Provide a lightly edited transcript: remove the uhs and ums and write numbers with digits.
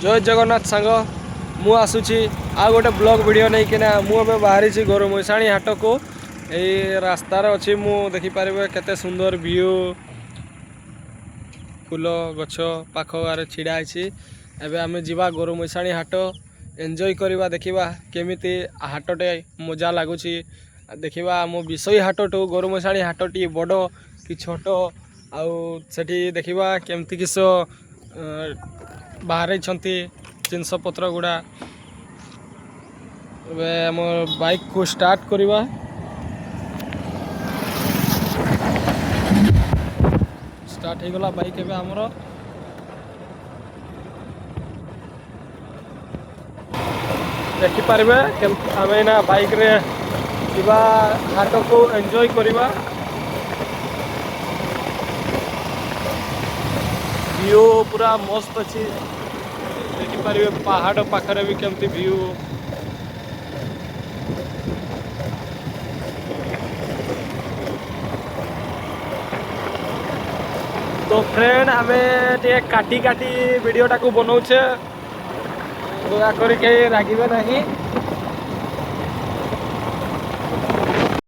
जय जगन्नाथ सांग मु आसुची आ गोटे ब्लॉग वीडियो नहीं कि मुझे बाहरी गोरुमैसाणी हाट को यही रास्तार अच्छी मु देखिपर केते सुंदर व्यू फूल गछ पाख गारे छिड़ा एबे आमे जीवा गोरुमैसाणी हाट एंजॉय करवा देखा केमिति हाटटे मजा लगुच देखा आम विषय हाट टू गोरुमैसाणी हाटटी बड़ कि छोट आउ सेठी देखा केमती किस बाहर जिनस पत्र गुड़ा आम बाइक को स्टार्ट करवा स्टार्ट हो गला बाइक एवं आमर देखिपारे आम ना बाइक रे जीवा हाट को एंजॉय करवा व्यू पूरा मस्त अच्छी देखिपारे पहाड़ पाखरे भी केमती व्यू तो फ्रेंड आमे टे काटी काटी वीडियोटा को बनाऊे दया करी रागिबे नहीं।